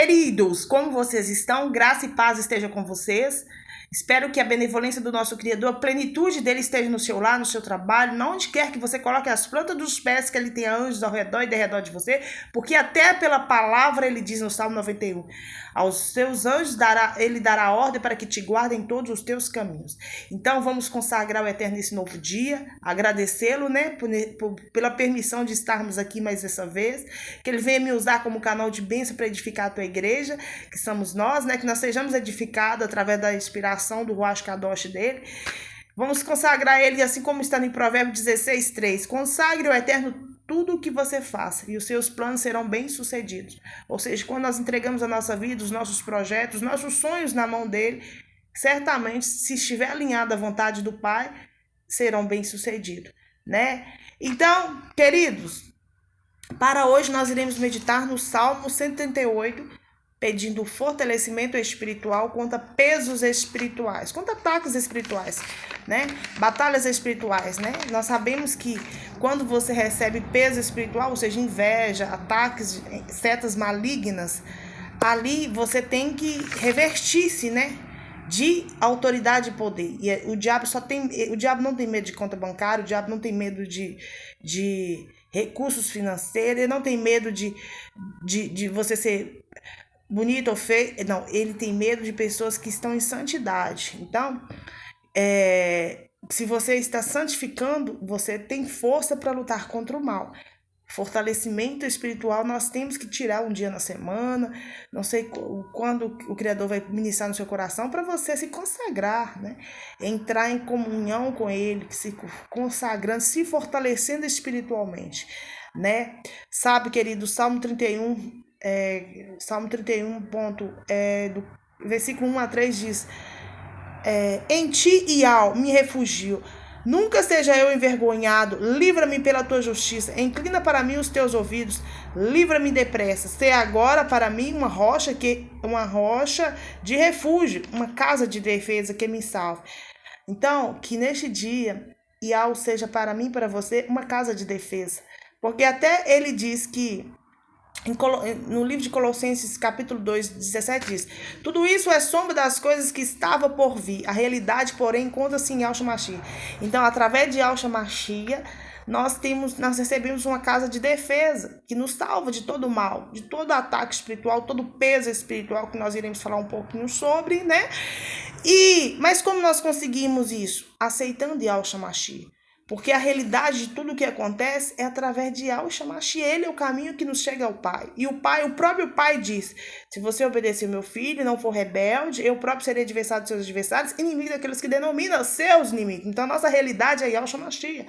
Queridos, como vocês estão? Graça e paz esteja com vocês. Espero que a benevolência do nosso Criador, a plenitude dele esteja no seu lar, no seu trabalho, onde quer que você coloque as plantas dos pés, que ele tenha anjos ao redor e de redor de você, porque até pela palavra ele diz no Salmo 91, aos seus anjos ele dará ordem para que te guardem todos os teus caminhos. Então vamos consagrar o Eterno nesse novo dia, agradecê-lo, né, pela permissão de estarmos aqui mais essa vez, que ele venha me usar como canal de bênção para edificar a tua igreja, que somos nós, né, que nós sejamos edificados através da inspiração do Ruach Kadosh dele. Vamos consagrar ele, assim como está em Provérbios 16:3. Consagre ao Eterno tudo o que você faça e os seus planos serão bem-sucedidos. Ou seja, quando nós entregamos a nossa vida, os nossos projetos, os nossos sonhos na mão dele, certamente, se estiver alinhado à vontade do Pai, serão bem-sucedidos, né? Então, queridos, para hoje nós iremos meditar no Salmo 138, pedindo fortalecimento espiritual contra pesos espirituais, contra ataques espirituais, né? Batalhas espirituais, né? Nós sabemos que quando você recebe peso espiritual, ou seja, inveja, ataques, setas malignas, ali você tem que revertir-se, né, de autoridade e poder. E o diabo não tem medo de conta bancária, o diabo não tem medo de recursos financeiros, ele não tem medo de você ser bonito ou feio, não, ele tem medo de pessoas que estão em santidade. Então, se você está santificando, você tem força para lutar contra o mal. Fortalecimento espiritual nós temos que tirar um dia na semana, não sei quando o Criador vai ministrar no seu coração, para você se consagrar, né? Entrar em comunhão com ele, se consagrando, se fortalecendo espiritualmente, né? Sabe, querido, Salmo 31, do versículo 1 a 3 diz: em ti, Iau, me refugio. Nunca seja eu envergonhado, livra-me pela tua justiça, inclina para mim os teus ouvidos, livra-me depressa. Sê agora para mim uma rocha de refúgio, uma casa de defesa que me salve. Então, que neste dia, Iau seja para mim e para você uma casa de defesa, porque até ele diz que no livro de Colossenses, capítulo 2, 17, diz: tudo isso é sombra das coisas que estava por vir. A realidade, porém, encontra-se em Yahshua Mashiach. Então, através de Yahshua Mashiach, nós recebemos uma casa de defesa que nos salva de todo mal, de todo ataque espiritual, todo peso espiritual, que nós iremos falar um pouquinho sobre, né? Mas como nós conseguimos isso? Aceitando Yahshua Mashiach. Porque a realidade de tudo o que acontece é através de Yahshua Mashiach. Ele é o caminho que nos chega ao Pai. E o próprio Pai diz: se você obedecer meu filho e não for rebelde, eu próprio serei adversário dos seus adversários, inimigo daqueles que denominam seus inimigos. Então, nossa realidade é Yahshua Mashiach.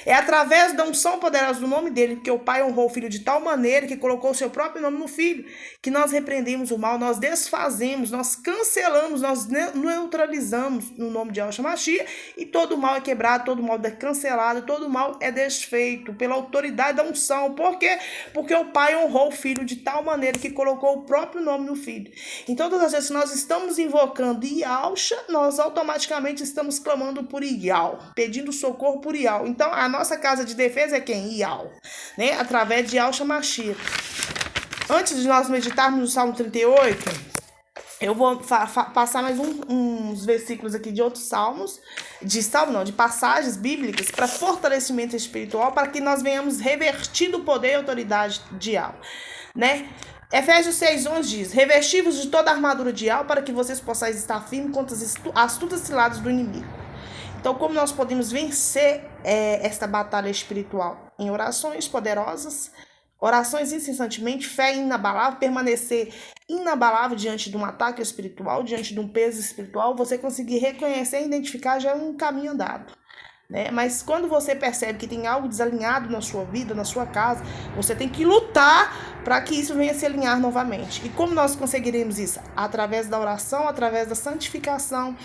É através da unção poderosa do nome dele, porque o Pai honrou o Filho de tal maneira que colocou o seu próprio nome no Filho, que nós repreendemos o mal, nós desfazemos, nós cancelamos, nós neutralizamos no nome de Yahshua Mashiach, e todo mal é quebrado, todo mal é cancelado, todo mal é desfeito pela autoridade da unção. Por quê? Porque o Pai honrou o Filho de tal maneira que colocou o próprio nome no Filho. Então, todas as vezes que nós estamos invocando Yahshua, nós automaticamente estamos clamando por Iau, pedindo socorro por Iau. Então, a nossa casa de defesa é quem? Iau, né? Através de Yahshua Mashiach. Antes de nós meditarmos no Salmo 38, eu vou passar mais uns versículos aqui de outros salmos, de passagens bíblicas para fortalecimento espiritual, para que nós venhamos revertir o poder e autoridade de Iau, né? Efésios 6:11 diz: revesti-vos de toda a armadura de Iau, para que vocês possais estar firmes contra as astutas ciladas do inimigo. Então, como nós podemos vencer esta batalha espiritual? Em orações poderosas, orações incessantemente, fé inabalável, permanecer inabalável diante de um ataque espiritual, diante de um peso espiritual, você conseguir reconhecer e identificar já um caminho andado, né? Mas quando você percebe que tem algo desalinhado na sua vida, na sua casa, você tem que lutar para que isso venha se alinhar novamente. E como nós conseguiremos isso? Através da oração, através da santificação,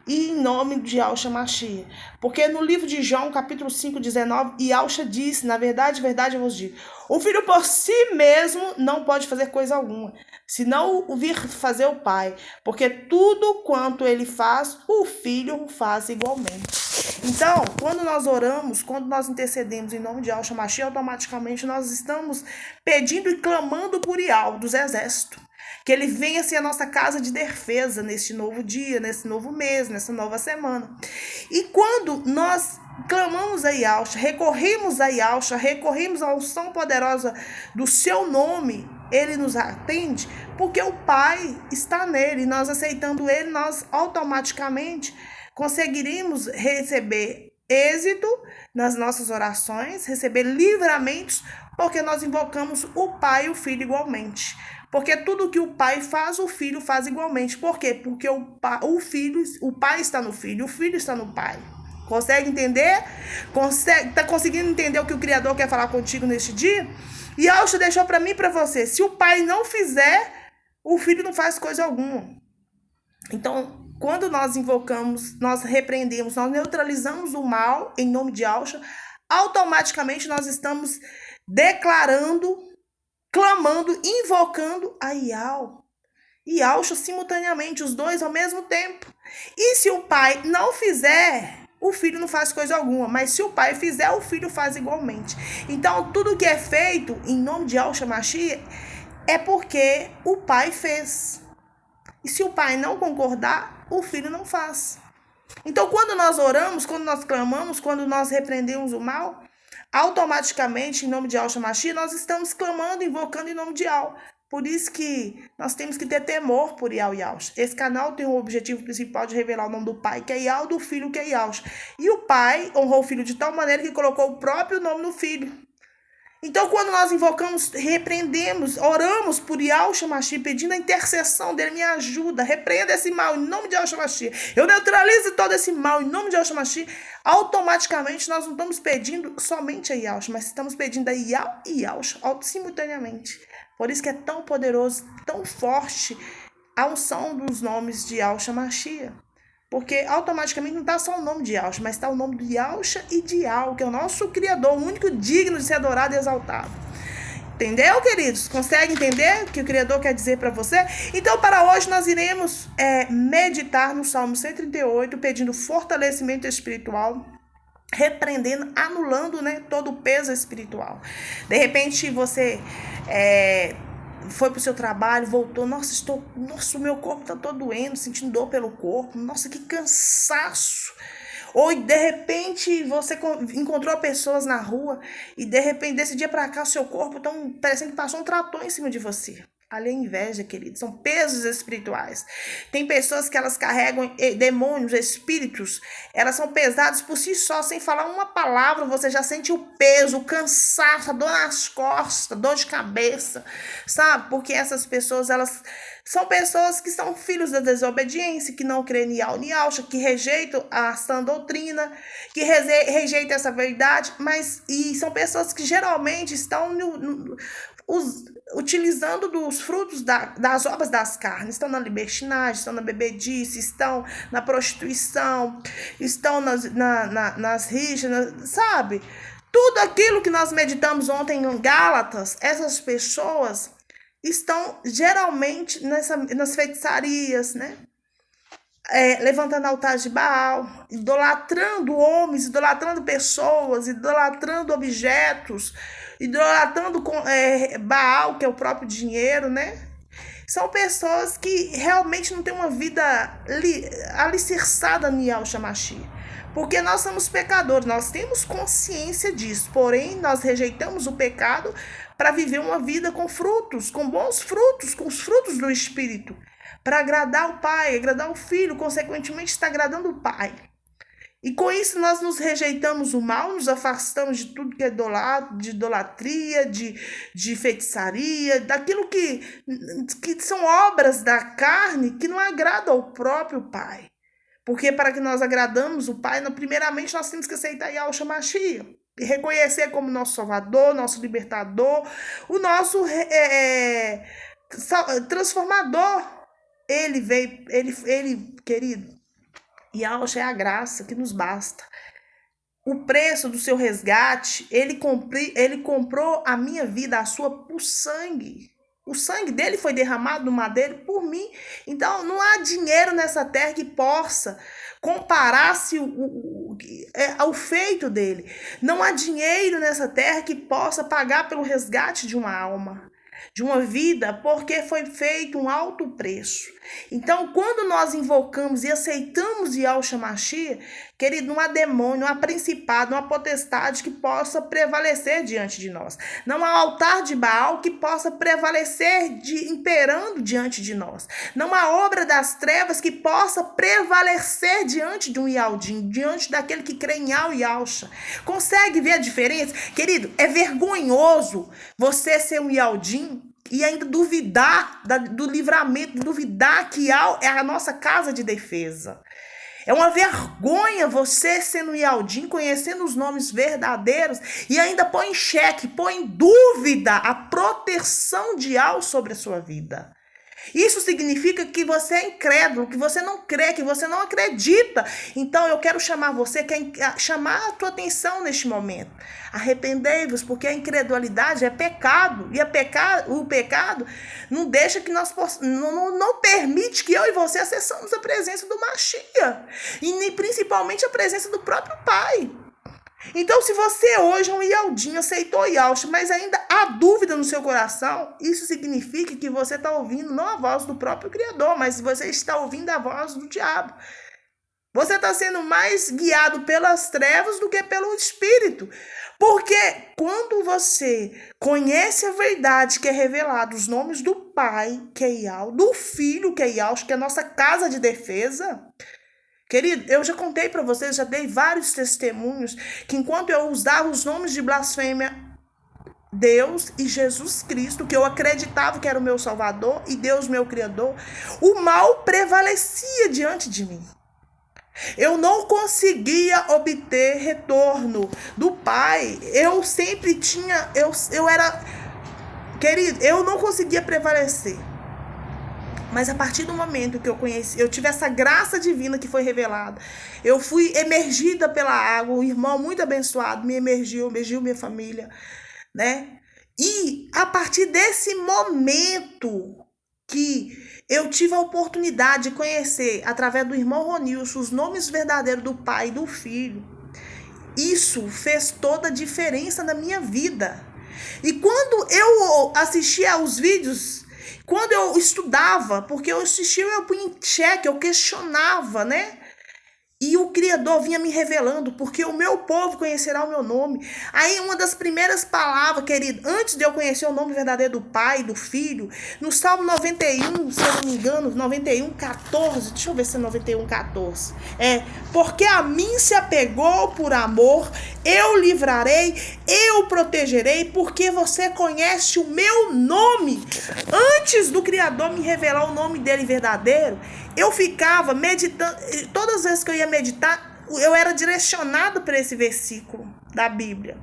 e em nome de Yahshua Mashiach. Porque no livro de João, capítulo 5, 19, Yahshua disse: na verdade, verdade eu vos digo, o filho por si mesmo não pode fazer coisa alguma, senão o vir fazer o Pai, porque tudo quanto ele faz, o filho faz igualmente. Então, quando nós oramos, quando nós intercedemos em nome de Yahshua Mashiach, automaticamente nós estamos pedindo e clamando por Iau dos exércitos. Que ele venha ser a nossa casa de defesa neste novo dia, nesse novo mês, nessa nova semana. E quando nós clamamos a Yahshua, recorremos a Yahshua, recorremos à unção poderosa do seu nome, ele nos atende, porque o Pai está nele. Nós aceitando ele, nós automaticamente conseguiríamos receber êxito nas nossas orações, receber livramentos, porque nós invocamos o Pai e o Filho igualmente. Porque tudo que o Pai faz, o Filho faz igualmente. Por quê? Porque o Pai está no Filho, o Filho está no Pai. Consegue entender? Tá conseguindo entender o que o Criador quer falar contigo neste dia? E Yahshua deixou para mim e para você. Se o Pai não fizer, o Filho não faz coisa alguma. Então, quando nós invocamos, nós repreendemos, nós neutralizamos o mal em nome de Yahshua, automaticamente nós estamos declarando, clamando, invocando a Yahshua simultaneamente, os dois ao mesmo tempo. E se o Pai não fizer, o Filho não faz coisa alguma, mas se o Pai fizer, o Filho faz igualmente. Então, tudo que é feito em nome de Yahshua Mashiach é porque o Pai fez. E se o Pai não concordar, o Filho não faz. Então, quando nós oramos, quando nós clamamos, quando nós repreendemos o mal, automaticamente, em nome de Yahshua Mashiach, nós estamos clamando, invocando em nome de Yahweh. Por isso que nós temos que ter temor por Yahshua. Esse canal tem o objetivo principal de revelar o nome do Pai, que é Yahweh, do Filho, que é Yahshua. E o Pai honrou o Filho de tal maneira que colocou o próprio nome no Filho. Então, quando nós invocamos, repreendemos, oramos por Yahshua Mashiach, pedindo a intercessão dele, me ajuda, repreenda esse mal em nome de Yahshua Mashiach. Eu neutralizo todo esse mal em nome de Yahshua Mashiach. Automaticamente, nós não estamos pedindo somente a Yahshua, mas estamos pedindo a Yahweh e Yahshua simultaneamente. Por isso que é tão poderoso, tão forte a unção dos nomes de Yahshua Mashiach. Porque automaticamente não está só o nome de Yahshua, mas está o nome de Yahshua e de Yahweh, que é o nosso Criador, o único digno de ser adorado e exaltado. Entendeu, queridos? Consegue entender o que o Criador quer dizer para você? Então, para hoje, nós iremos meditar no Salmo 138, pedindo fortalecimento espiritual, repreendendo, anulando, todo o peso espiritual. De repente, você foi pro seu trabalho, voltou, nossa, o meu corpo tá todo doendo, sentindo dor pelo corpo, nossa, que cansaço. Ou de repente você encontrou pessoas na rua e de repente desse dia para cá o seu corpo tá parecendo que passou um trator em cima de você. Ali é inveja, querido, são pesos espirituais. Tem pessoas que elas carregam demônios, espíritos, elas são pesadas por si só, sem falar uma palavra, você já sente o peso, o cansaço, a dor nas costas, dor de cabeça, sabe? Porque essas pessoas, elas são pessoas que são filhos da desobediência, que não creem em Yahshua, que rejeitam a sã doutrina, que rejeitam essa verdade, e são pessoas que geralmente estão utilizando dos frutos das obras das carnes, estão na libertinagem, estão na bebedice, estão na prostituição, estão nas rixas, sabe? Tudo aquilo que nós meditamos ontem em Gálatas, essas pessoas estão geralmente nas feitiçarias, levantando altares de Baal, idolatrando homens, idolatrando pessoas, idolatrando objetos, idolatrando Baal, que é o próprio dinheiro, São pessoas que realmente não têm uma vida alicerçada no Yahshua Mashiach. Porque nós somos pecadores, nós temos consciência disso, porém nós rejeitamos o pecado para viver uma vida com frutos, com bons frutos, com os frutos do Espírito, para agradar o Pai, agradar o Filho, consequentemente está agradando o Pai. E com isso nós nos rejeitamos o mal, nos afastamos de tudo que é de idolatria, de feitiçaria, daquilo que são obras da carne que não agradam ao próprio Pai. Porque para que nós agradamos o Pai, primeiramente nós temos que aceitar Yahshua Mashiach e reconhecer como nosso Salvador, nosso Libertador, o nosso transformador. Ele veio, querido, Yahshua é a graça que nos basta. O preço do seu resgate, ele comprou a minha vida, a sua, por sangue. O sangue dele foi derramado no madeiro por mim. Então, não há dinheiro nessa terra que possa comparar-se ao feito dele. Não há dinheiro nessa terra que possa pagar pelo resgate de uma alma. de uma vida, porque foi feito um alto preço. Então, quando nós invocamos e aceitamos Yahshua Mashiach, querido, não há demônio, não há principado, não há potestade que possa prevalecer diante de nós. Não há altar de Baal que possa prevalecer imperando diante de nós. Não há obra das trevas que possa prevalecer diante de um Yaldim, diante daquele que crê em Yahshua. Consegue ver a diferença? Querido, é vergonhoso você ser um Yaldim e ainda duvidar do livramento, duvidar que é a nossa casa de defesa. É uma vergonha você sendo Yaldim, conhecendo os nomes verdadeiros e ainda põe em xeque, põe em dúvida a proteção de Yahweh sobre a sua vida. Isso significa que você é incrédulo, que você não crê, que você não acredita. Então eu quero chamar você, chamar a tua atenção neste momento. Arrependei-vos, porque a incredulidade é pecado. E o pecado não deixa que nós não permite que eu e você acessamos a presença do Mashiach. E principalmente a presença do próprio Pai. Então, se você hoje é um Yaldim, aceitou Yahshua, mas ainda há dúvida no seu coração, isso significa que você está ouvindo não a voz do próprio Criador, mas você está ouvindo a voz do diabo. Você está sendo mais guiado pelas trevas do que pelo Espírito. Porque quando você conhece a verdade que é revelada, os nomes do Pai, que é Yahweh, do Filho, que é Yahshua, que é a nossa casa de defesa... Querido, eu já contei para vocês, já dei vários testemunhos, que enquanto eu usava os nomes de blasfêmia, Deus e Jesus Cristo, que eu acreditava que era o meu Salvador e Deus meu Criador, o mal prevalecia diante de mim. Eu não conseguia obter retorno do Pai. Eu sempre tinha, eu era, querido, eu não conseguia prevalecer. Mas a partir do momento que eu tive essa graça divina que foi revelada, eu fui emergida pela água, um irmão muito abençoado me emergiu minha família, né? E a partir desse momento que eu tive a oportunidade de conhecer, através do irmão Ronilson, os nomes verdadeiros do Pai e do Filho, isso fez toda a diferença na minha vida. E quando eu assistia aos vídeos, quando eu estudava, porque eu assistia, eu punha em xeque, eu questionava, né? E o Criador vinha me revelando, porque o meu povo conhecerá o meu nome. Aí uma das primeiras palavras, querido, antes de eu conhecer o nome verdadeiro do Pai e do Filho, no Salmo 91, se eu não me engano, 91, 14, deixa eu ver se é 91, 14. Porque a mim se apegou por amor, eu livrarei, eu protegerei, porque você conhece o meu nome. Antes do Criador me revelar o nome dele verdadeiro, eu ficava meditando, todas as vezes que eu ia meditar, eu era direcionado para esse versículo da Bíblia.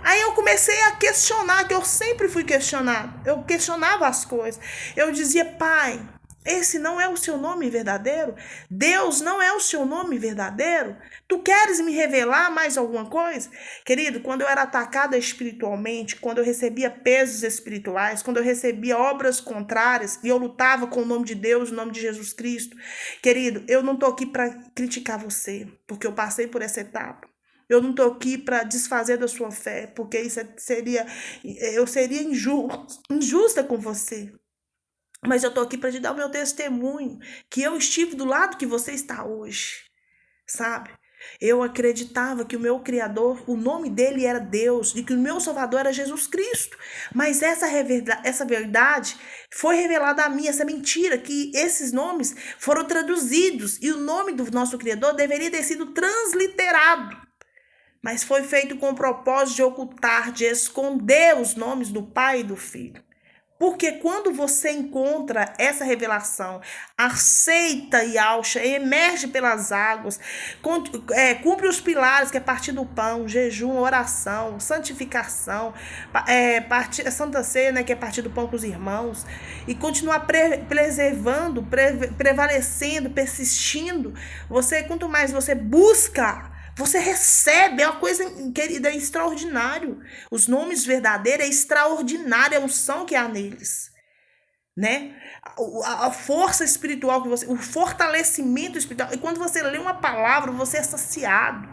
Aí eu comecei a questionar, que eu sempre fui questionado. Eu questionava as coisas. Eu dizia, Pai, esse não é o seu nome verdadeiro? Deus não é o seu nome verdadeiro? Tu queres me revelar mais alguma coisa? Querido, quando eu era atacada espiritualmente, quando eu recebia pesos espirituais, quando eu recebia obras contrárias e eu lutava com o nome de Deus, o nome de Jesus Cristo, querido, eu não tô aqui para criticar você, porque eu passei por essa etapa. Eu não tô aqui para desfazer da sua fé, porque eu seria injusta com você. Mas eu tô aqui para te dar o meu testemunho, que eu estive do lado que você está hoje, sabe? Eu acreditava que o meu Criador, o nome dele era Deus, e que o meu Salvador era Jesus Cristo. Mas essa verdade foi revelada a mim, essa mentira, que esses nomes foram traduzidos, e o nome do nosso Criador deveria ter sido transliterado. Mas foi feito com o propósito de ocultar, de esconder os nomes do Pai e do Filho. Porque quando você encontra essa revelação, aceita Yahshua, emerge pelas águas, cumpre os pilares, que é partir do pão, jejum, oração, santificação, Santa Ceia, né, que é partir do pão com os irmãos, e continuar preservando, prevalecendo, persistindo, quanto mais você busca, você recebe, é uma coisa, querida, é extraordinário. Os nomes verdadeiros é extraordinária a unção que há neles, né? A força espiritual que o fortalecimento espiritual. E quando você lê uma palavra, você é saciado.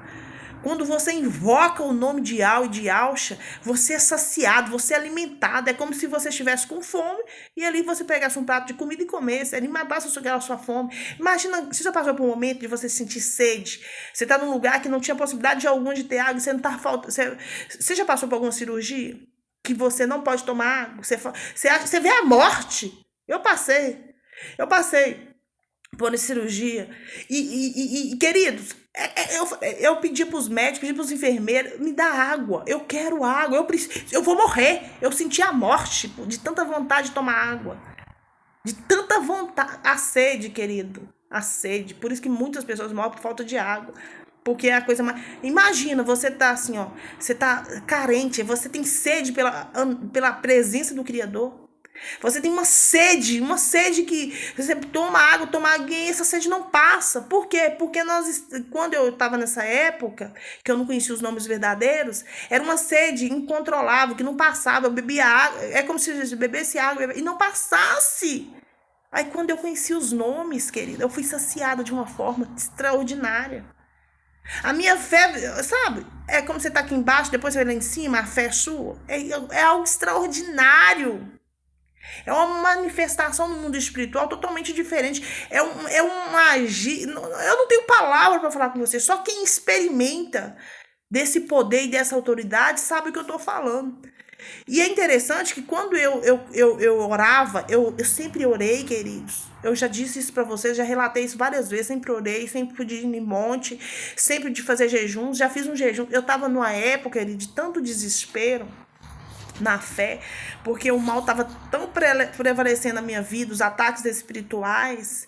Quando você invoca o nome de Al e de Alcha, você é saciado, você é alimentado. É como se você estivesse com fome e ali você pegasse um prato de comida e comesse. Ele matasse a sua fome. Imagina, você já passou por um momento de você sentir sede. Você está num lugar que não tinha possibilidade alguma de ter água. Você não tá faltando. Você já passou por alguma cirurgia que você não pode tomar água? Você vê a morte. Eu passei por cirurgia. Queridos, eu pedi para os médicos, pedi para os enfermeiros, me dá água, eu quero água, eu vou morrer. Eu senti a morte de tanta vontade de tomar água, de tanta vontade, a sede, querido, a sede. Por isso que muitas pessoas morrem por falta de água, porque é a coisa mais... Imagina, você tá assim, ó, você tá carente, você tem sede pela presença do Criador. Você tem uma sede que você toma água e essa sede não passa. Por quê? Porque quando eu estava nessa época, que eu não conhecia os nomes verdadeiros, era uma sede incontrolável, que não passava. Eu bebia água, é como se eu bebesse água e não passasse. Aí quando eu conheci os nomes, querida, eu fui saciada de uma forma extraordinária. A minha fé, sabe? É como você tá aqui embaixo, depois você vai lá em cima, a fé é sua. É algo extraordinário. É uma manifestação no mundo espiritual totalmente diferente. É um agir. Eu não tenho palavra para falar com você. Só quem experimenta desse poder e dessa autoridade sabe o que eu estou falando. E é interessante que quando eu orava, eu sempre orei, queridos. Eu já disse isso para vocês, já relatei isso várias vezes. Sempre orei, sempre fui de ir em monte, sempre de fazer jejuns. Já fiz um jejum. Eu estava numa época de tanto desespero na fé, porque o mal estava tão prevalecendo na minha vida, os ataques espirituais,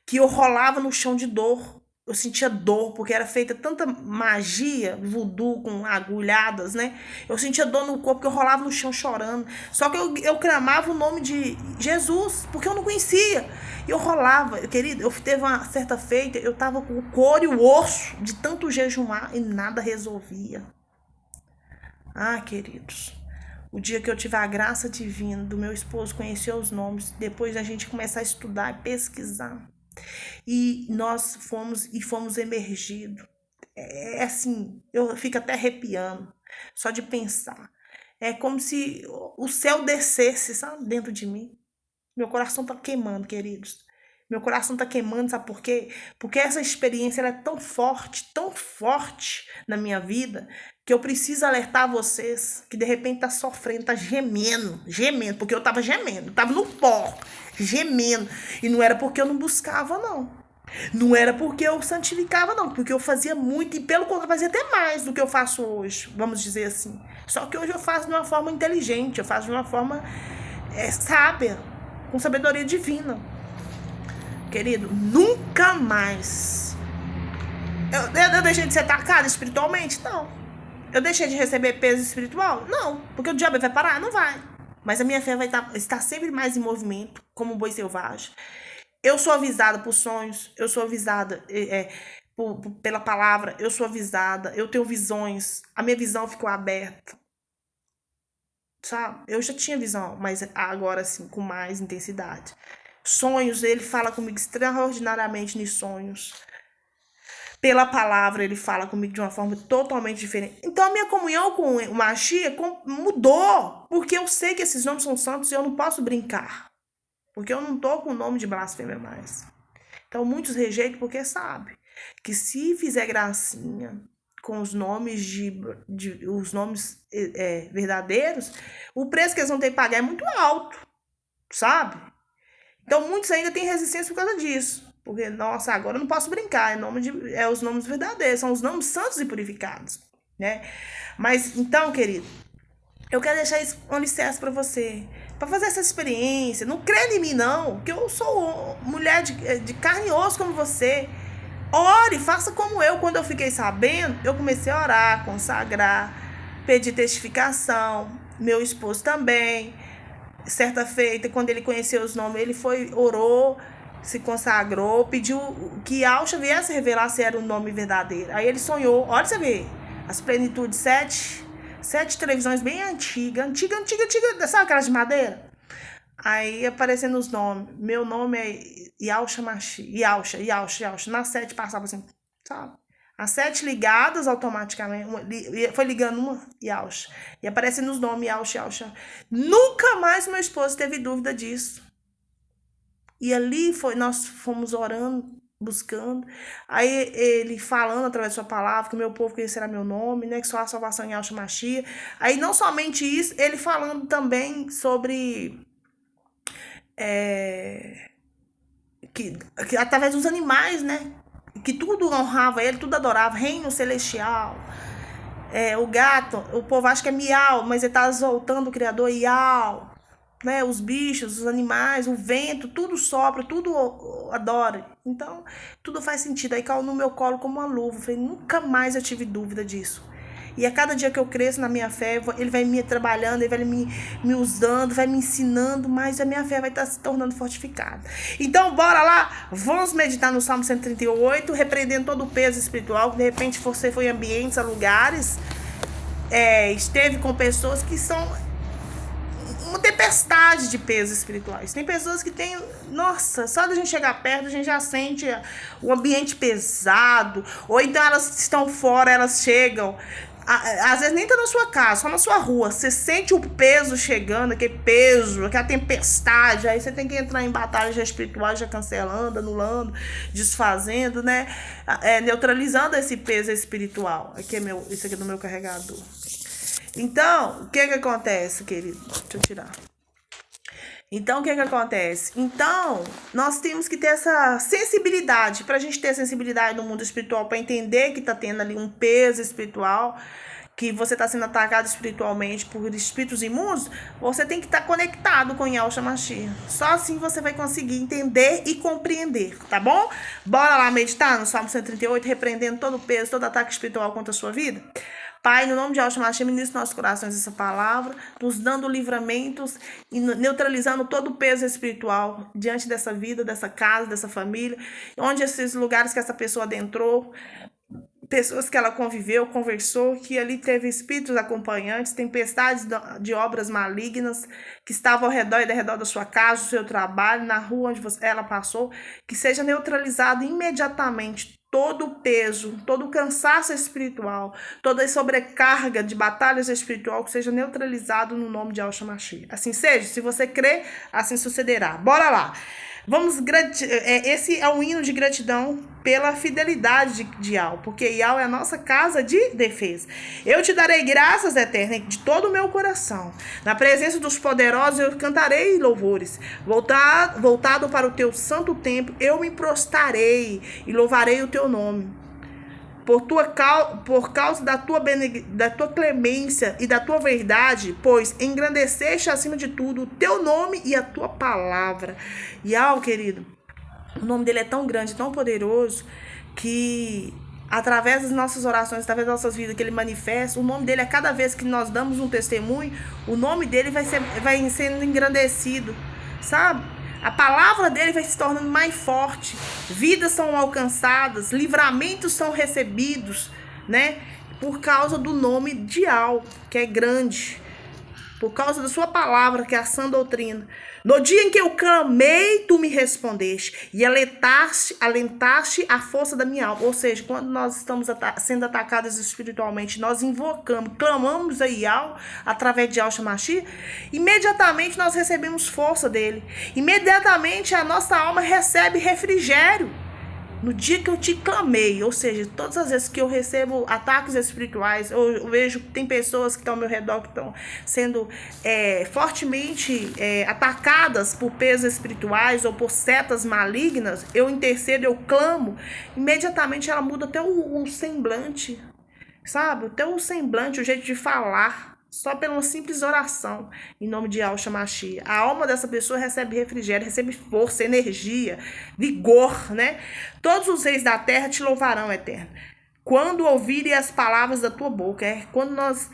que eu rolava no chão de dor. Eu sentia dor, porque era feita tanta magia, voodoo com agulhadas, né? Eu sentia dor no corpo, porque eu rolava no chão chorando. Só que eu clamava o nome de Jesus, porque eu não conhecia. E eu rolava, querido, eu teve uma certa feita, eu tava com o couro e o osso de tanto jejumar e nada resolvia. Ah, queridos, o dia que eu tive a graça divina do meu esposo conhecer os nomes, depois a gente começar a estudar e pesquisar. E nós fomos emergidos. É assim, eu fico até arrepiando só de pensar. É como se o céu descesse, sabe, dentro de mim. Meu coração tá queimando, queridos. Meu coração tá queimando, sabe por quê? Porque essa experiência ela é tão forte na minha vida, que eu preciso alertar vocês que de repente tá sofrendo, tá gemendo, porque eu tava gemendo, tava no pó, gemendo. E não era porque eu não buscava, não. Não era porque eu santificava, não, porque eu fazia muito, e pelo contrário, fazia até mais do que eu faço hoje, vamos dizer assim. Só que hoje eu faço de uma forma inteligente, eu faço de uma forma sábia, com sabedoria divina. Querido, nunca mais. Eu deixei de ser atacada espiritualmente? Não. Eu deixei de receber peso espiritual? Não. Porque o diabo vai parar? Não vai. Mas a minha fé vai estar sempre mais em movimento, como um boi selvagem. Eu sou avisada por sonhos, eu sou avisada pela palavra, eu sou avisada, eu tenho visões, a minha visão ficou aberta. Sabe? Eu já tinha visão, mas agora assim, com mais intensidade. Sonhos, ele fala comigo extraordinariamente nos sonhos. Pela palavra, ele fala comigo de uma forma totalmente diferente. Então, a minha comunhão com o Mashiach mudou. Porque eu sei que esses nomes são santos e eu não posso brincar. Porque eu não estou com o nome de blasfêmia mais. Então, muitos rejeitam porque sabem que se fizer gracinha com os nomes os nomes verdadeiros, o preço que eles vão ter que pagar é muito alto. Sabe? Então, muitos ainda têm resistência por causa disso. Porque, nossa, agora eu não posso brincar. Os nomes verdadeiros, são os nomes santos e purificados, né? Mas, então, querido, eu quero deixar isso um alicerce pra você. Pra fazer essa experiência. Não crê em mim, não. Porque eu sou mulher de carne e osso como você. Ore, faça como eu. Quando eu fiquei sabendo, eu comecei a orar, consagrar, pedir testificação. Meu esposo também. Certa feita, quando ele conheceu os nomes, ele orou, se consagrou, pediu que Alcha viesse revelar se era o nome verdadeiro. Aí ele sonhou, olha você ver, as plenitudes, sete televisões bem antiga, sabe aquelas de madeira? Aí aparecendo os nomes, meu nome é Yalcha Machi, Yalcha, na 7 passava assim, sabe? As 7 ligadas automaticamente, foi ligando uma Yaucha. E aparece nos nomes Yaucha. Nunca mais meu esposo teve dúvida disso. E ali nós fomos orando, buscando. Aí ele falando através da sua palavra, que o meu povo conhecerá meu nome, né? Que só há salvação em Yaucha Mashiach. Aí não somente isso, ele falando também sobre... que através dos animais, né? Que tudo honrava ele, tudo adorava, reino celestial. O gato, o povo acha que é miau, mas ele tá exaltando o Criador, iau. Né? Os bichos, os animais, o vento, tudo sopra, tudo adora. Então, tudo faz sentido. Aí caiu no meu colo como uma luva. Eu falei, nunca mais eu tive dúvida disso. E a cada dia que eu cresço na minha fé, ele vai me trabalhando, ele vai me usando, vai me ensinando, mas a minha fé vai estar se tornando fortificada. Então, bora lá, vamos meditar no Salmo 138, repreendendo todo o peso espiritual, que de repente você foi em ambientes, a lugares, esteve com pessoas que são uma tempestade de pesos espirituais. Tem pessoas que têm, nossa, só da gente chegar perto, a gente já sente o ambiente pesado, ou então elas estão fora, elas chegam... Às vezes nem tá na sua casa, só na sua rua. Você sente o peso chegando, aquele peso, aquela tempestade. Aí você tem que entrar em batalha já espiritual, já cancelando, anulando, desfazendo, né? Neutralizando esse peso espiritual. Isso aqui é do meu carregador. Então, o que acontece, querido? Deixa eu tirar. Então, o que acontece? Então, nós temos que ter essa sensibilidade. Para a gente ter sensibilidade no mundo espiritual, para entender que está tendo ali um peso espiritual, que você está sendo atacado espiritualmente por espíritos imundos, você tem que estar conectado com Yaucha Mashiach. Só assim você vai conseguir entender e compreender, tá bom? Bora lá meditar no Salmo 138, repreendendo todo o peso, todo ataque espiritual contra a sua vida? Pai, no nome de Yaucha Mashiach, ministra nos nossos corações essa palavra, nos dando livramentos e neutralizando todo o peso espiritual diante dessa vida, dessa casa, dessa família, onde esses lugares que essa pessoa adentrou, pessoas que ela conviveu, conversou, que ali teve espíritos acompanhantes, tempestades de obras malignas que estavam ao redor e ao redor da sua casa, do seu trabalho, na rua onde ela passou, que seja neutralizado imediatamente todo o peso, todo o cansaço espiritual, toda a sobrecarga de batalhas espiritual, que seja neutralizado no nome de Yaucha Mashiach. Assim seja, se você crê, assim sucederá. Bora lá. Esse é um hino de gratidão pela fidelidade de Yau, porque Yau é a nossa casa de defesa. Eu te darei graças, Eterna, de todo o meu coração. Na presença dos poderosos eu cantarei louvores. Voltado para o teu santo templo, eu me prostrarei e louvarei o teu nome. Por causa da tua clemência e da tua verdade, pois engrandeceste acima de tudo o teu nome e a tua palavra. Yau, querido, o nome dele é tão grande, tão poderoso, que através das nossas orações, através das nossas vidas que ele manifesta, o nome dele, a cada vez que nós damos um testemunho, o nome dele vai sendo engrandecido, sabe? A palavra dele vai se tornando mais forte, vidas são alcançadas, livramentos são recebidos, né? Por causa do nome de Yau, que é grande, por causa da sua palavra, que é a sã doutrina. No dia em que eu clamei, tu me respondeste e alentaste a força da minha alma. Ou seja, quando nós estamos sendo atacados espiritualmente, nós invocamos, clamamos a Yau através de Yaucha Mashiach, imediatamente nós recebemos força dele. Imediatamente a nossa alma recebe refrigério. No dia que eu te clamei, ou seja, todas as vezes que eu recebo ataques espirituais, eu vejo que tem pessoas que estão ao meu redor que estão sendo fortemente atacadas por pesos espirituais ou por setas malignas, eu intercedo, eu clamo, imediatamente ela muda até o semblante, sabe? Até o semblante, o jeito de falar. Só pela uma simples oração, em nome de Yaucha Mashiach. A alma dessa pessoa recebe refrigério, recebe força, energia, vigor, né? Todos os reis da terra te louvarão, Eterno, quando ouvirem as palavras da tua boca. Quando nós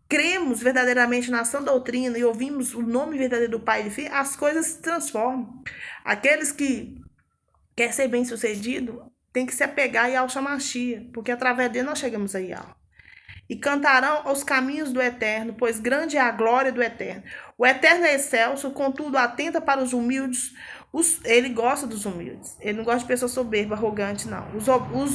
cremos verdadeiramente na sã doutrina e ouvimos o nome verdadeiro do Pai e do Filho, as coisas se transformam. Aqueles que querem ser bem-sucedidos têm que se apegar a Yaucha Mashiach, porque através dele nós chegamos a Yau. E cantarão aos caminhos do Eterno, pois grande é a glória do Eterno. O Eterno é excelso, contudo atenta para os humildes. Ele gosta dos humildes. Ele não gosta de pessoa soberba, arrogante, não. Os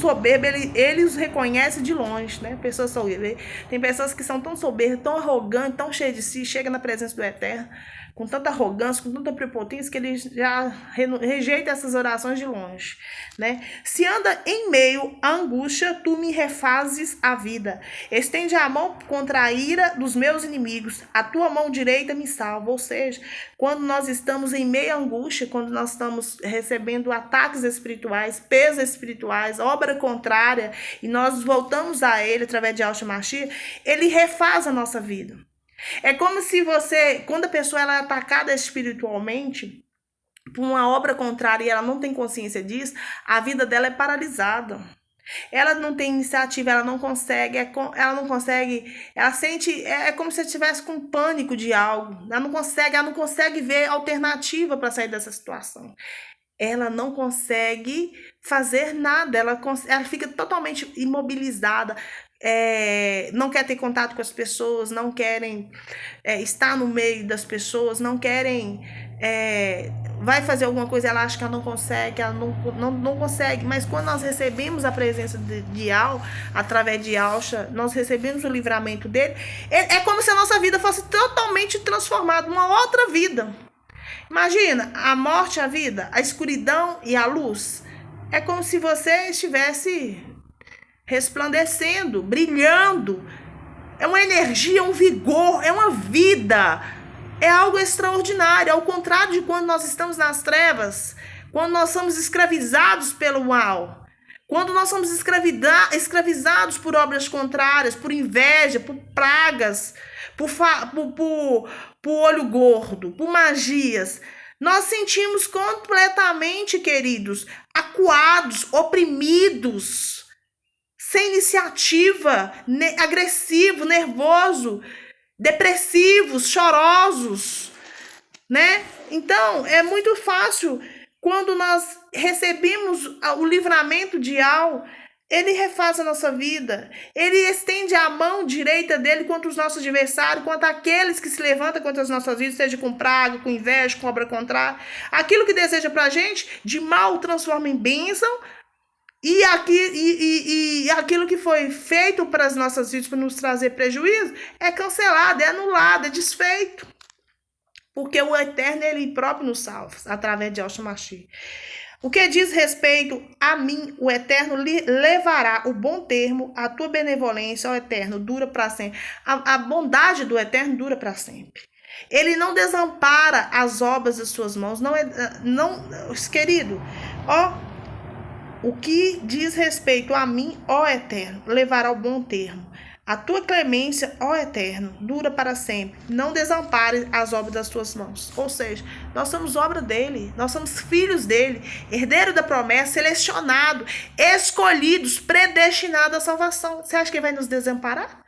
soberbos, ele os reconhece de longe, né? Pessoas soberbas. Tem pessoas que são tão soberbas, tão arrogantes, tão cheias de si, chega na presença do Eterno, com tanta arrogância, com tanta prepotência, que ele já rejeita essas orações de longe, né? Se anda em meio à angústia, tu me refazes a vida. Estende a mão contra a ira dos meus inimigos. A tua mão direita me salva. Ou seja, quando nós estamos em meio à angústia, quando nós estamos recebendo ataques espirituais, pesos espirituais, obra contrária, e nós voltamos a ele através de Yahshua Mashiach, ele refaz a nossa vida. É como se quando a pessoa ela é atacada espiritualmente por uma obra contrária e ela não tem consciência disso, a vida dela é paralisada. Ela não tem iniciativa, ela não consegue, ela sente, é como se ela estivesse com pânico de algo. Ela não consegue ver alternativa para sair dessa situação. Ela não consegue fazer nada, ela fica totalmente imobilizada. Não quer ter contato com as pessoas, não querem estar no meio das pessoas, não querem vai fazer alguma coisa, ela acha que ela não consegue, ela não consegue. Mas quando nós recebemos a presença de Yah, através de Yahshua, nós recebemos o livramento dele, é como se a nossa vida fosse totalmente transformada, uma outra vida. Imagina, a morte, a vida, a escuridão e a luz. É como se você estivesse resplandecendo, brilhando. É uma energia, um vigor, é uma vida. É algo extraordinário. Ao contrário de quando nós estamos nas trevas, quando nós somos escravizados pelo mal, quando nós somos escravizados por obras contrárias, por inveja, por pragas, por olho gordo, por magias, nós sentimos completamente, queridos, acuados, oprimidos, sem iniciativa, agressivo, nervoso, depressivos, chorosos, né? Então, é muito fácil quando nós recebemos o livramento de Yah, ele refaz a nossa vida, ele estende a mão direita dele contra os nossos adversários, contra aqueles que se levantam contra as nossas vidas, seja com praga, com inveja, com obra contrária. Aquilo que deseja pra gente, de mal transforma em bênção. E aquilo que foi feito para as nossas vidas, para nos trazer prejuízo, é cancelado, é anulado, é desfeito. Porque o Eterno, ele próprio nos salva, através de Yahshua Mashiach. O que diz respeito a mim, o Eterno levará o bom termo, a tua benevolência, ó Eterno, dura para sempre. A bondade do Eterno dura para sempre. Ele não desampara as obras das suas mãos. Querido, ó, o que diz respeito a mim, ó Eterno, levará o bom termo. A tua clemência, ó Eterno, dura para sempre. Não desampare as obras das tuas mãos. Ou seja, nós somos obra dele, nós somos filhos dele, herdeiro da promessa, selecionado, escolhidos, predestinados à salvação. Você acha que ele vai nos desamparar?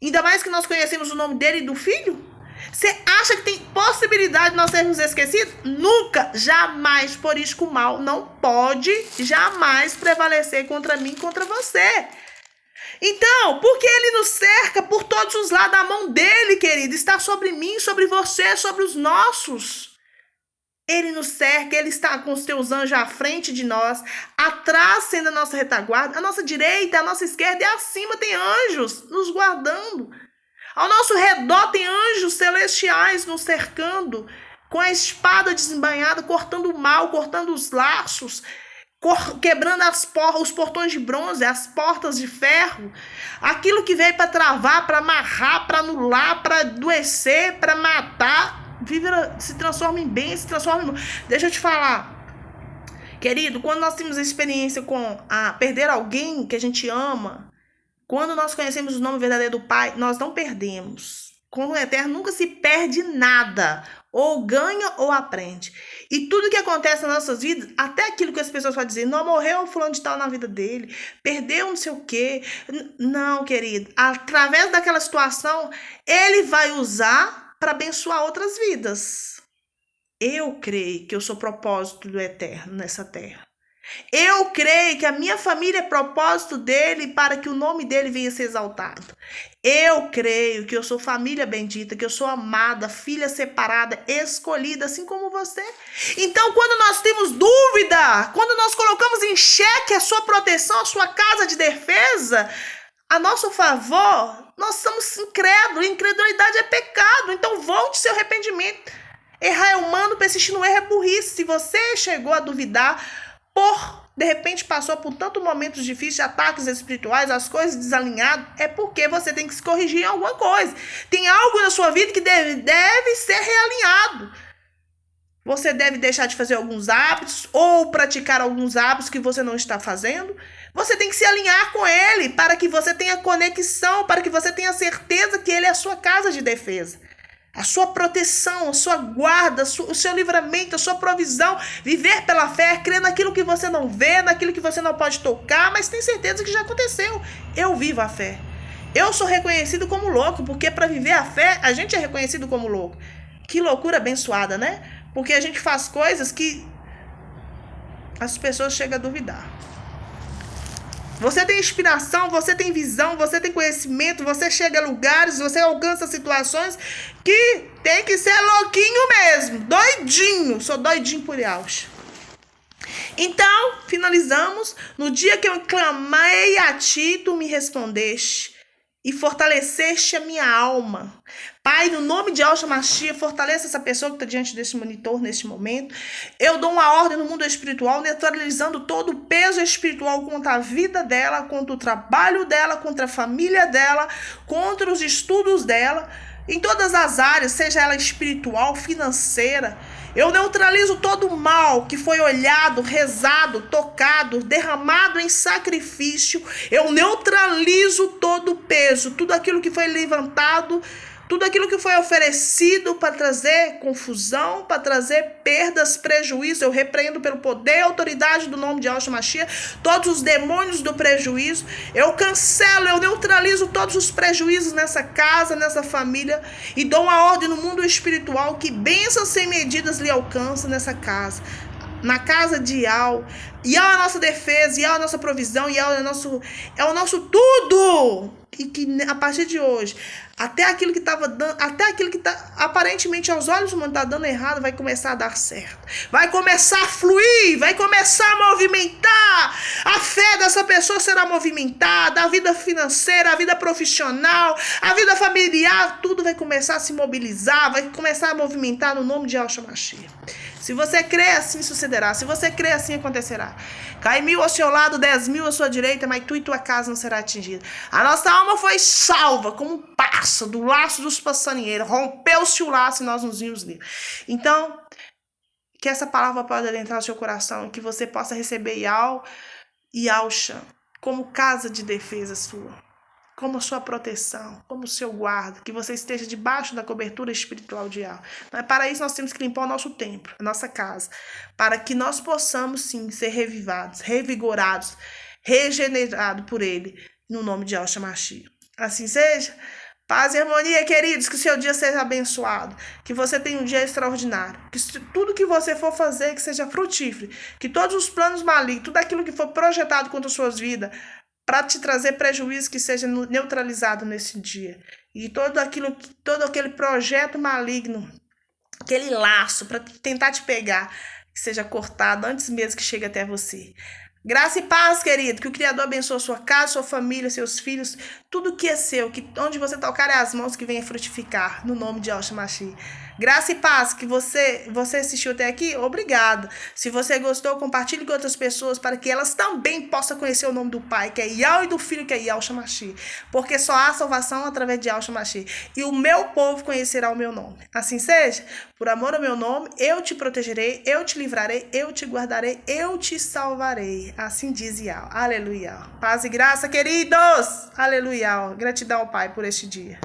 Ainda mais que nós conhecemos o nome dele e do filho? Você acha que tem possibilidade de nós sermos esquecidos? Nunca, jamais. Por isso que o mal não pode jamais prevalecer contra mim e contra você. Então, porque ele nos cerca por todos os lados, a mão dele, querido, está sobre mim, sobre você, sobre os nossos. Ele nos cerca, ele está com os teus anjos à frente de nós, atrás sendo a nossa retaguarda, a nossa direita, a nossa esquerda e acima tem anjos nos guardando. Ao nosso redor tem anjos celestiais nos cercando, com a espada desembainhada, cortando o mal, cortando os laços, quebrando os portões de bronze, as portas de ferro. Aquilo que veio para travar, para amarrar, para anular, para adoecer, para matar, se transforma em bem, se transforma em... Deixa eu te falar, querido, quando nós temos a experiência com perder alguém que a gente ama, quando nós conhecemos o nome verdadeiro do Pai, nós não perdemos. Com o Eterno nunca se perde nada. Ou ganha ou aprende. E tudo que acontece nas nossas vidas, até aquilo que as pessoas vão dizer, não morreu fulano de tal na vida dele, perdeu não sei o quê. Não, querido. Através daquela situação, ele vai usar para abençoar outras vidas. Eu creio que eu sou propósito do Eterno nessa terra. Eu creio que a minha família é propósito dele para que o nome dele venha a ser exaltado. Eu creio que eu sou família bendita, que eu sou amada, filha separada, escolhida, assim como você. Então, quando nós temos dúvida, quando nós colocamos em xeque a sua proteção, a sua casa de defesa, a nosso favor, nós somos incrédulos. Incredulidade é pecado. Então, volte seu arrependimento. Errar é humano, persistir no erro é burrice. Se você chegou a duvidar, de repente passou por tantos momentos difíceis, ataques espirituais, as coisas desalinhadas, é porque você tem que se corrigir em alguma coisa. Tem algo na sua vida que deve ser realinhado. Você deve deixar de fazer alguns hábitos ou praticar alguns hábitos que você não está fazendo. Você tem que se alinhar com ele para que você tenha conexão, para que você tenha certeza que ele é a sua casa de defesa. A sua proteção, a sua guarda, o seu livramento, a sua provisão. Viver pela fé, crer naquilo que você não vê, naquilo que você não pode tocar, mas tem certeza que já aconteceu. Eu vivo a fé. Eu sou reconhecido como louco, porque para viver a fé, a gente é reconhecido como louco. Que loucura abençoada, né? Porque a gente faz coisas que as pessoas chegam a duvidar. Você tem inspiração, você tem visão, você tem conhecimento, você chega a lugares, você alcança situações que tem que ser louquinho mesmo, doidinho. Sou doidinho por Yauxa. Então, finalizamos. No dia que eu clamei a ti, tu me respondeste e fortaleceste a minha alma. Pai, no nome de Yauxa Mashiach, fortaleça essa pessoa que está diante desse monitor neste momento. Eu dou uma ordem no mundo espiritual, neutralizando todo o peso espiritual contra a vida dela, contra o trabalho dela, contra a família dela, contra os estudos dela, em todas as áreas, seja ela espiritual, financeira. Eu neutralizo todo o mal que foi olhado, rezado, tocado, derramado em sacrifício. Eu neutralizo todo o peso, tudo aquilo que foi levantado, tudo aquilo que foi oferecido para trazer confusão, para trazer perdas, prejuízo. Eu repreendo pelo poder e autoridade do nome de Yauxa Mashiach todos os demônios do prejuízo. Eu cancelo, eu neutralizo todos os prejuízos nessa casa, nessa família, e dou uma ordem no mundo espiritual que bênçãos sem medidas lhe alcançam nessa casa. Na casa de Yau. Yau é a nossa defesa, Yau é a nossa provisão, Yau é o nosso tudo. E que a partir de hoje, até aquilo que estava dando, até aquilo que tá aparentemente aos olhos humanos está dando errado, vai começar a dar certo. Vai começar a fluir, vai começar a movimentar. A fé dessa pessoa será movimentada, a vida financeira, a vida profissional, a vida familiar, tudo vai começar a se mobilizar, vai começar a movimentar no nome de Yauxa Mashiach. Se você crê, assim sucederá. Se você crê, assim acontecerá. Cai 1000 ao seu lado, 10.000 à sua direita, mas tu e tua casa não será atingida. A nossa alma foi salva como um pássaro do laço dos passarinheiros. Rompeu-se o laço e nós nos vimos livres. Então, que essa palavra possa adentrar no seu coração, que você possa receber Yau e Yauxa como casa de defesa sua, como sua proteção, como seu guarda, que você esteja debaixo da cobertura espiritual de Yau. Mas para isso nós temos que limpar o nosso templo, a nossa casa, para que nós possamos sim ser revivados, revigorados, regenerados por Ele, no nome de Yauxa Mashiach. Assim seja. Paz e harmonia, queridos, que o seu dia seja abençoado, que você tenha um dia extraordinário, que tudo que você for fazer, que seja frutífero, que todos os planos malignos, tudo aquilo que for projetado contra as suas vidas, para te trazer prejuízo, que seja neutralizado nesse dia. E todo aquele projeto maligno, aquele laço para tentar te pegar, que seja cortado antes mesmo que chegue até você. Graça e paz, querido, que o Criador abençoe a sua casa, sua família, seus filhos, tudo que é seu, que onde você tocar é as mãos que venha frutificar, no nome de Yauxa Mashiach. Graça e paz, que você assistiu até aqui, obrigado. Se você gostou, compartilhe com outras pessoas para que elas também possam conhecer o nome do Pai, que é Yau, e do Filho, que é Yauxa Mashiach. Porque só há salvação através de Yauxa Mashiach. E o meu povo conhecerá o meu nome. Assim seja, por amor ao meu nome, eu te protegerei, eu te livrarei, eu te guardarei, eu te salvarei. Assim diz Yau. Aleluia. Paz e graça, queridos. Aleluia. Gratidão ao Pai por este dia.